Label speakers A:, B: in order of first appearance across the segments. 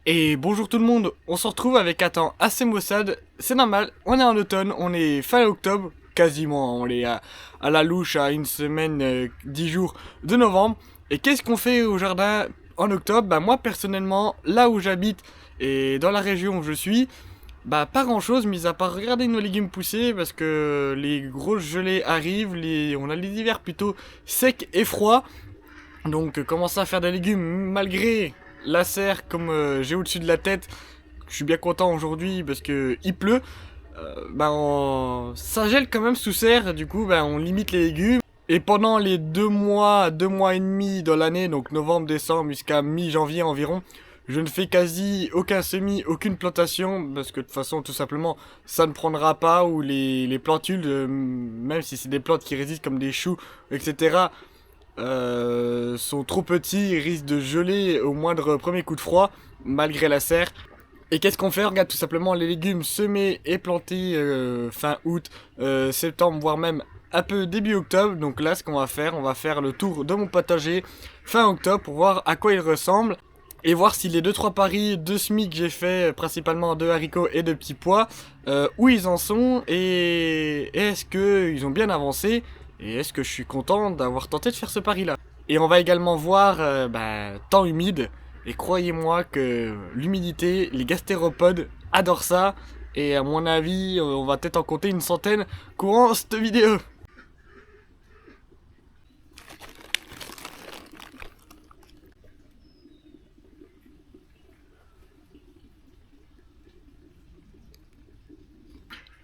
A: Et bonjour tout le monde, on se retrouve avec un temps assez maussade, c'est normal, on est en automne, on est fin octobre, quasiment, on est à la louche à une semaine, 10 jours de novembre. Et qu'est-ce qu'on fait au jardin en octobre? Bah moi personnellement, là où j'habite et dans la région où je suis, bah pas grand chose, mis à part regarder nos légumes pousser parce que les grosses gelées arrivent, on a les hivers plutôt secs et froids. Donc commencer à faire des légumes malgré la serre comme j'ai au-dessus de la tête. Je suis bien content aujourd'hui parce que il pleut. Ça gèle quand même sous serre, du coup on limite les légumes. Et pendant les 2 mois et demi dans l'année, donc novembre, décembre jusqu'à mi-janvier environ, je ne fais quasi aucun semis, aucune plantation, parce que de toute façon, tout simplement, ça ne prendra pas, ou les plantules, même si c'est des plantes qui résistent comme des choux, etc., sont trop petits et risquent de geler au moindre premier coup de froid, malgré la serre. Et qu'est-ce qu'on fait? On regarde tout simplement les légumes semés et plantés fin août, septembre, voire même un peu début octobre. Donc là, ce qu'on va faire, on va faire le tour de mon potager fin octobre pour voir à quoi il ressemble. Et voir si les 2-3 paris de semis que j'ai fait, principalement de haricots et de petits pois, où ils en sont et est-ce qu'ils ont bien avancé. Et est-ce que je suis content d'avoir tenté de faire ce pari-là? Et on va également voir temps humide. Et croyez-moi que l'humidité, les gastéropodes adorent ça. Et à mon avis, on va peut-être en compter une centaine courant cette vidéo.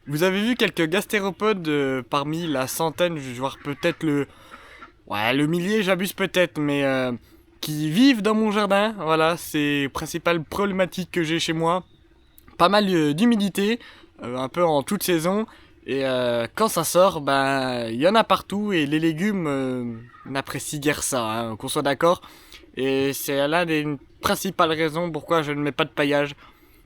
A: Vous avez vu quelques gastéropodes parmi la centaine, voire peut-être le millier, j'abuse peut-être, mais qui vivent dans mon jardin. Voilà, c'est la principale problématique que j'ai chez moi. Pas mal d'humidité, un peu en toute saison. Et quand ça sort, il y en a partout et les légumes n'apprécient guère ça, hein, qu'on soit d'accord. Et c'est l'une des principales raisons pourquoi je ne mets pas de paillage.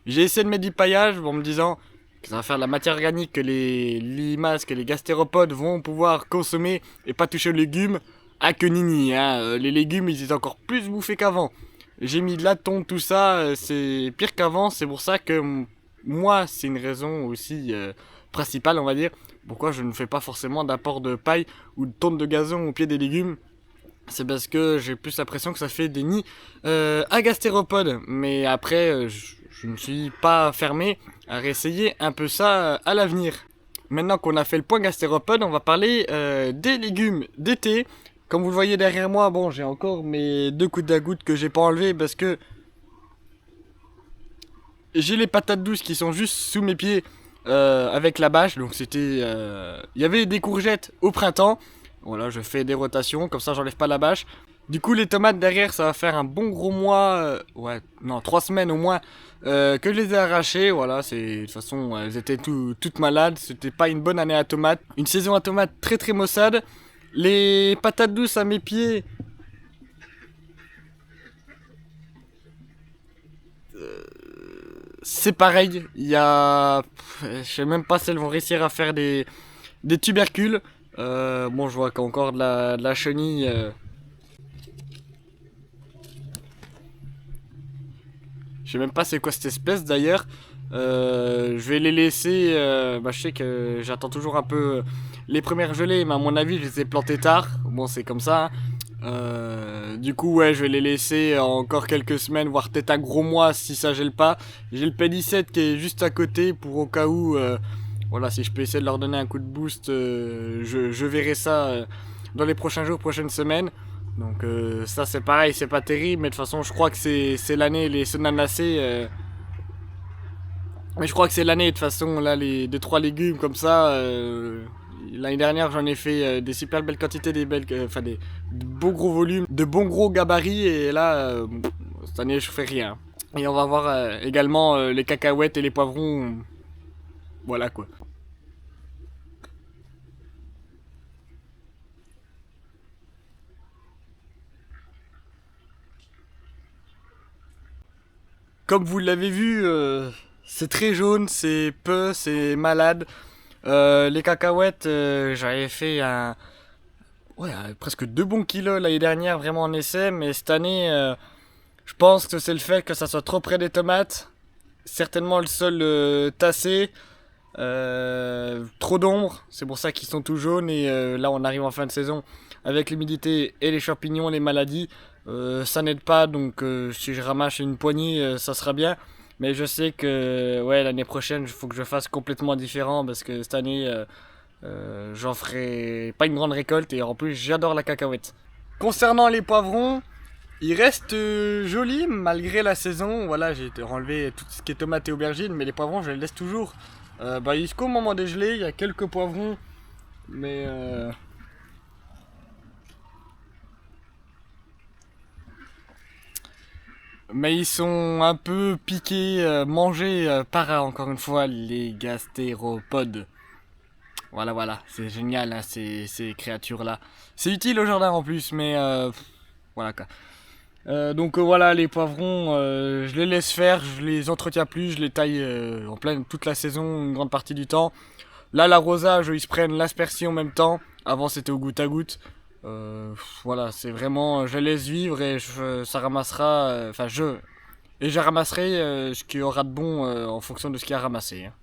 A: J'ai essayé de mettre du paillage en me disant que ça va faire de la matière organique que les limaces, que les gastéropodes vont pouvoir consommer et pas toucher aux légumes. Ah que nini, hein, les légumes ils étaient encore plus bouffés qu'avant. J'ai mis de la tonte, tout ça, c'est pire qu'avant, c'est pour ça que moi c'est une raison aussi principale on va dire, pourquoi je ne fais pas forcément d'apport de paille ou de tonte de gazon au pied des légumes. C'est parce que j'ai plus l'impression que ça fait des nids à gastéropodes. Mais après, je ne suis pas fermé à réessayer un peu ça à l'avenir. Maintenant qu'on a fait le point gastéropode, on va parler des légumes d'été. Comme vous le voyez derrière moi, bon, j'ai encore mes 2 gouttes que j'ai pas enlevées parce que j'ai les patates douces qui sont juste sous mes pieds avec la bâche. Donc c'était, il y avait des courgettes au printemps. Voilà, je fais des rotations, comme ça j'enlève pas la bâche. Du coup, les tomates derrière, ça va faire un bon gros mois, ouais, non, 3 semaines au moins, que je les ai arrachées. Voilà, de toute façon, elles étaient toutes malades. C'était pas une bonne année à tomates. Une saison à tomates très très maussade. Les patates douces à mes pieds, c'est pareil. Je sais même pas si elles vont réussir à faire des tubercules. Bon, je vois qu'encore de la chenille. Je sais même pas c'est quoi cette espèce d'ailleurs. Je vais les laisser. Je sais que j'attends toujours un peu les premières gelées, mais à mon avis, je les ai plantées tard. Bon, c'est comme ça, hein. Du coup, ouais, je vais les laisser encore quelques semaines, voire peut-être un gros mois si ça gèle pas. J'ai le pédicette qui est juste à côté pour au cas où. Voilà, si je peux essayer de leur donner un coup de boost, je verrai ça dans les prochains jours, prochaines semaines. Donc ça c'est pareil, c'est pas terrible, mais de toute façon je crois que c'est l'année, les sonanacées. Mais je crois que c'est l'année de toute façon, là les 2-3 légumes comme ça. L'année dernière j'en ai fait des super belles quantités, de beaux gros volumes, de bons gros gabarits, et là cette année je fais rien. Et on va voir également les cacahuètes et les poivrons. Voilà quoi. Comme vous l'avez vu, c'est très jaune, c'est peu, c'est malade. Les cacahuètes, j'avais fait presque 2 bons kilos l'année dernière, vraiment en essai, mais cette année, Je pense que c'est le fait que ça soit trop près des tomates. Certainement le sol tassé. Trop d'ombre, c'est pour ça qu'ils sont tout jaunes. Et là, on arrive en fin de saison avec l'humidité et les champignons, les maladies. Ça n'aide pas, donc si je ramasse une poignée, ça sera bien. Mais je sais que ouais, l'année prochaine, il faut que je fasse complètement différent parce que cette année, j'en ferai pas une grande récolte et en plus, j'adore la cacahuète. Concernant les poivrons, ils restent jolis malgré la saison. Voilà, j'ai enlevé tout ce qui est tomates et aubergines, mais les poivrons, je les laisse toujours. Jusqu'au moment des gelées, il y a quelques poivrons, mais ils sont un peu piqués, mangés par, encore une fois, les gastéropodes. Voilà, c'est génial, hein, ces créatures-là. C'est utile au jardin en plus, mais voilà quoi. Donc voilà, les poivrons, je les laisse faire, je les entretiens plus, je les taille en pleine toute la saison, une grande partie du temps. Là, l'arrosage, ils se prennent l'aspersion en même temps. Avant, c'était au goutte à goutte. Voilà, c'est vraiment, je les laisse vivre et ça ramassera, et je ramasserai ce qu'il y aura de bon en fonction de ce qu'il y a ramassé, hein.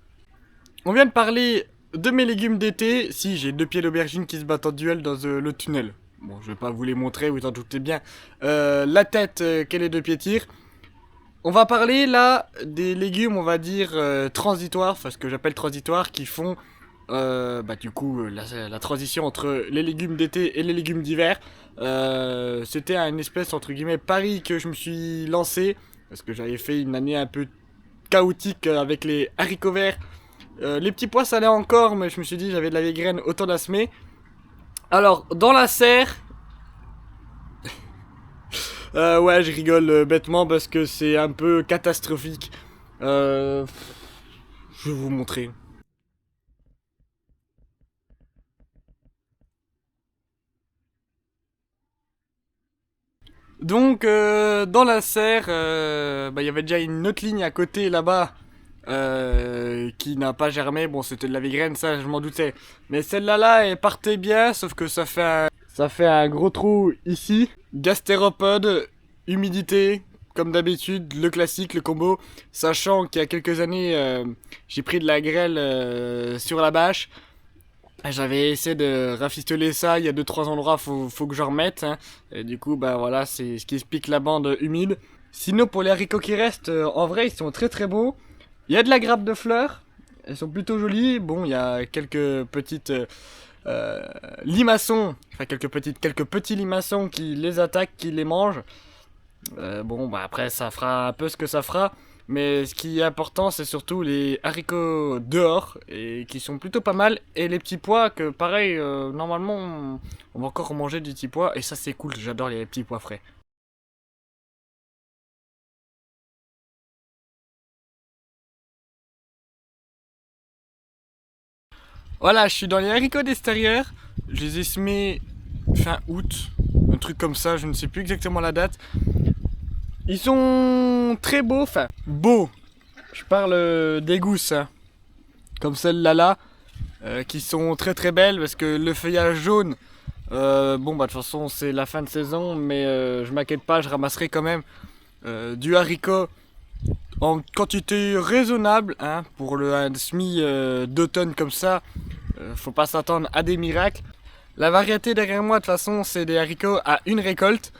A: On vient de parler de mes légumes d'été. Si, j'ai 2 pieds d'aubergine qui se battent en duel dans le tunnel. Bon, je vais pas vous les montrer, vous en doutez bien. La tête que les 2 pieds tirent. On va parler là des légumes, on va dire, transitoires, enfin ce que j'appelle transitoires, qui font du coup la transition entre les légumes d'été et les légumes d'hiver. C'était un espèce entre guillemets pari que je me suis lancé, parce que j'avais fait une année un peu chaotique avec les haricots verts. Les petits pois ça allait encore, mais je me suis dit j'avais de la vieille graine, autant la semer. Alors, dans la serre, ouais, je rigole bêtement parce que c'est un peu catastrophique. Je vais vous montrer. Donc, dans la serre, il y avait déjà une autre ligne à côté là-bas qui n'a pas germé. Bon, c'était de la graine, ça, je m'en doutais. Mais celle-là, elle partait bien, sauf que ça fait un gros trou ici. Gastéropode, humidité, comme d'habitude, le classique, le combo. Sachant qu'il y a quelques années, j'ai pris de la grêle sur la bâche. J'avais essayé de rafistoler ça, il y a 2-3 endroits, faut que j'en remette, hein. Et du coup, voilà, c'est ce qui explique la bande humide. Sinon, pour les haricots qui restent, en vrai, ils sont très très beaux. Il y a de la grappe de fleurs, elles sont plutôt jolies. Bon, il y a quelques petites limaçons, enfin quelques petits limaçons qui les attaquent, qui les mangent. Après, ça fera un peu ce que ça fera. Mais ce qui est important, c'est surtout les haricots dehors, et qui sont plutôt pas mal. Et les petits pois, que pareil, normalement, on va encore manger des petits pois. Et ça, c'est cool, j'adore les petits pois frais. Voilà, je suis dans les haricots d'extérieur. Je les ai semés fin août, un truc comme ça, je ne sais plus exactement la date. Ils sont très beaux, enfin, beaux. Je parle des gousses, hein, comme celle-là, qui sont très très belles parce que le feuillage jaune, de toute façon c'est la fin de saison, mais je m'inquiète pas, je ramasserai quand même du haricot en quantité raisonnable, hein, pour un semis d'automne comme ça. Faut pas s'attendre à des miracles. La variété derrière moi, de toute façon, c'est des haricots à une récolte.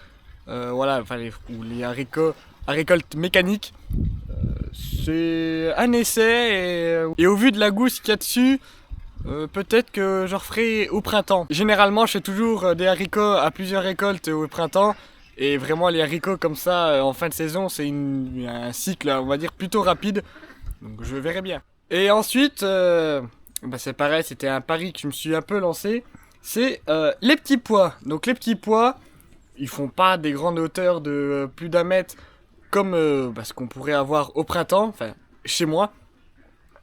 A: Ou les haricots à récolte mécanique. C'est un essai et au vu de la gousse qu'il y a dessus, peut-être que je referai au printemps. Généralement, je fais toujours des haricots à plusieurs récoltes au printemps. Et vraiment, les haricots comme ça, en fin de saison, c'est un cycle, on va dire, plutôt rapide. Donc je verrai bien. Et ensuite, c'est pareil, c'était un pari que je me suis un peu lancé. C'est les petits pois. Donc les petits pois, ils font pas des grandes hauteurs de plus d'1 mètre comme ce qu'on pourrait avoir au printemps, enfin chez moi.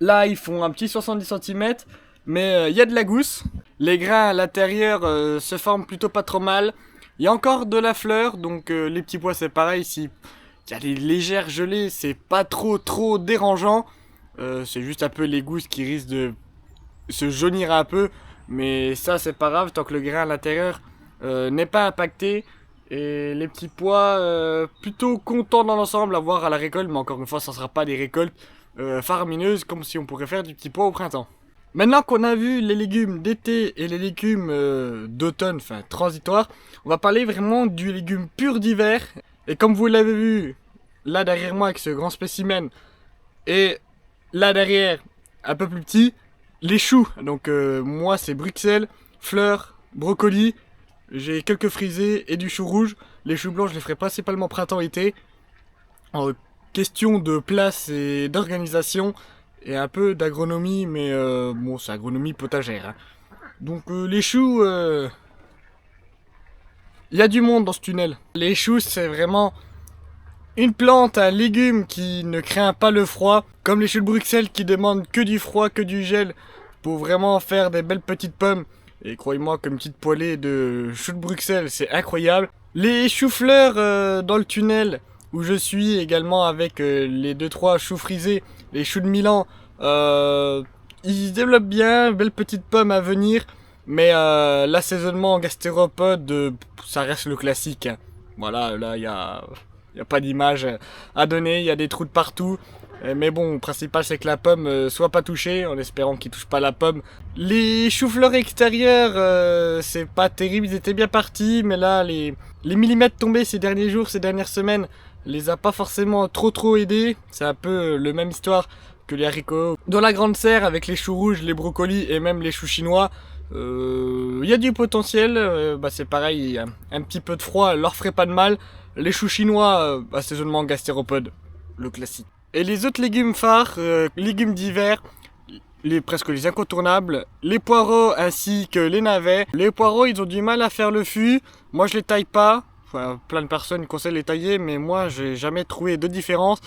A: Là, ils font un petit 70 cm, mais il y a de la gousse. Les grains à l'intérieur se forment plutôt pas trop mal. Il y a encore de la fleur, donc les petits pois c'est pareil. Si il y a des légères gelées, c'est pas trop dérangeant. C'est juste un peu les gousses qui risquent de se jaunir un peu, mais ça c'est pas grave tant que le grain à l'intérieur n'est pas impacté. Et les petits pois, plutôt contents dans l'ensemble à voir à la récolte, mais encore une fois, ça sera pas des récoltes faramineuses comme si on pourrait faire du petit pois au printemps. Maintenant qu'on a vu les légumes d'été et les légumes d'automne, enfin transitoires, on va parler vraiment du légume pur d'hiver. Et comme vous l'avez vu, là derrière moi avec ce grand spécimen, et là derrière, un peu plus petit, les choux. Donc moi c'est Bruxelles, fleurs, brocoli, j'ai quelques frisés et du chou rouge. Les choux blancs je les ferai principalement printemps-été. En question de place et d'organisation et un peu d'agronomie, mais bon c'est agronomie potagère. Hein. Donc les choux, il y a du monde dans ce tunnel. Les choux c'est vraiment une plante, un légume qui ne craint pas le froid, comme les choux de Bruxelles qui demandent que du froid, que du gel, pour vraiment faire des belles petites pommes. Et croyez-moi qu'une petite poêlée de choux de Bruxelles, c'est incroyable. Les choux-fleurs dans le tunnel, où je suis également avec les 2-3 choux frisés, les choux de Milan, ils se développent bien, belles petites pommes à venir. Mais l'assaisonnement en gastéropode, ça reste le classique. Hein. Voilà, là il y a pas d'image à donner, il y a des trous de partout. Mais bon, le principal c'est que la pomme soit pas touchée, en espérant qu'il touche pas la pomme. Les choux-fleurs extérieurs, c'est pas terrible, ils étaient bien partis, mais là, les millimètres tombés ces derniers jours, ces dernières semaines, les a pas forcément trop aidés. C'est un peu le même histoire que les haricots. Dans la grande serre, avec les choux rouges, les brocolis et même les choux chinois, y a du potentiel, c'est pareil, un petit peu de froid leur ferait pas de mal. Les choux chinois, assaisonnement gastéropode, le classique. Et les autres légumes phares, légumes d'hiver, presque les incontournables, les poireaux ainsi que les navets. Les poireaux, ils ont du mal à faire le fût. Moi, je les taille pas. Enfin, plein de personnes conseillent de les tailler, mais moi, j'ai jamais trouvé de différence.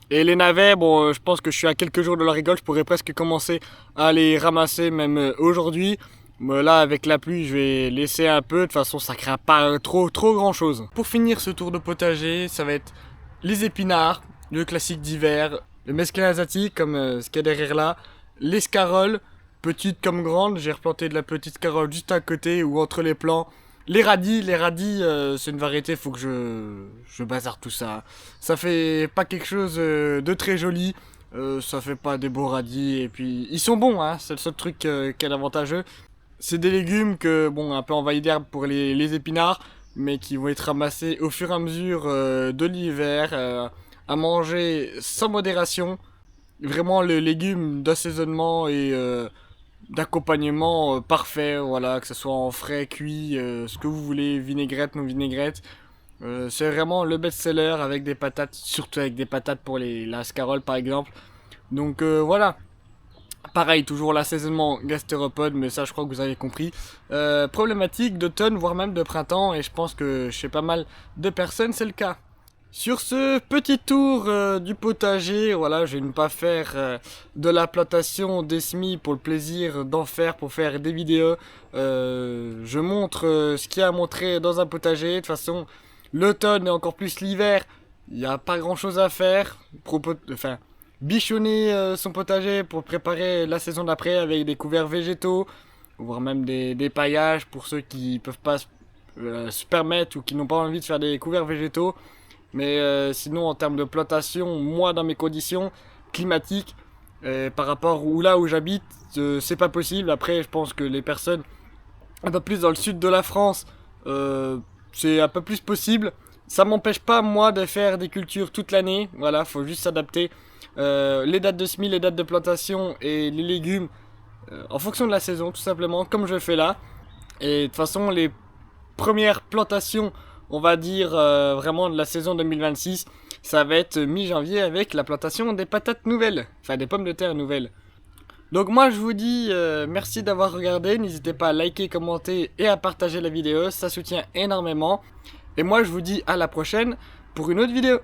A: Et les navets, bon, je pense que je suis à quelques jours de la récolte, je pourrais presque commencer à les ramasser même aujourd'hui. Mais là, avec la pluie, je vais laisser un peu. De toute façon, ça craint pas trop grand chose. Pour finir ce tour de potager, ça va être les épinards, le classique d'hiver, le mesclun asiatique comme ce qu'il y a derrière là, les scaroles, petites comme grandes. J'ai replanté de la petite scarole juste à côté ou entre les plants. Les radis, c'est une variété, faut que je bazarde tout ça. Ça fait pas quelque chose de très joli, ça fait pas des beaux radis, et puis ils sont bons, hein, c'est le seul truc qui est avantageux. C'est des légumes que, bon, un peu envahis d'herbe pour les épinards, mais qui vont être ramassés au fur et à mesure de l'hiver, à manger sans modération. Vraiment le légume d'assaisonnement et d'accompagnement parfait, voilà, que ce soit en frais, cuit, ce que vous voulez, vinaigrette, non vinaigrette. C'est vraiment le best-seller avec des patates, surtout avec des patates pour la scarole par exemple. Donc voilà. Pareil, toujours l'assaisonnement gastéropode, mais ça je crois que vous avez compris. Problématique d'automne, voire même de printemps, et je pense que chez pas mal de personnes c'est le cas. Sur ce petit tour du potager, voilà, je vais ne pas faire de la plantation des semis pour le plaisir d'en faire, pour faire des vidéos. Je montre ce qu'il y a à montrer dans un potager. De toute façon, l'automne et encore plus l'hiver, il n'y a pas grand chose à faire. Bichonner son potager pour préparer la saison d'après avec des couverts végétaux, voire même des paillages pour ceux qui peuvent pas se permettre ou qui n'ont pas envie de faire des couverts végétaux. Mais sinon, en termes de plantation, moi, dans mes conditions climatiques, par rapport là où j'habite, c'est pas possible. Après, je pense que les personnes un peu plus dans le sud de la France, c'est un peu plus possible. Ça m'empêche pas, moi, de faire des cultures toute l'année. Voilà, faut juste s'adapter. Les dates de semis, les dates de plantation et les légumes en fonction de la saison, tout simplement, comme je fais là. Et de toute façon, les premières plantations, on va dire vraiment de la saison 2026, ça va être mi-janvier avec la plantation des patates nouvelles, enfin des pommes de terre nouvelles. Donc moi je vous dis merci d'avoir regardé, n'hésitez pas à liker, commenter et à partager la vidéo, ça soutient énormément. Et moi je vous dis à la prochaine pour une autre vidéo.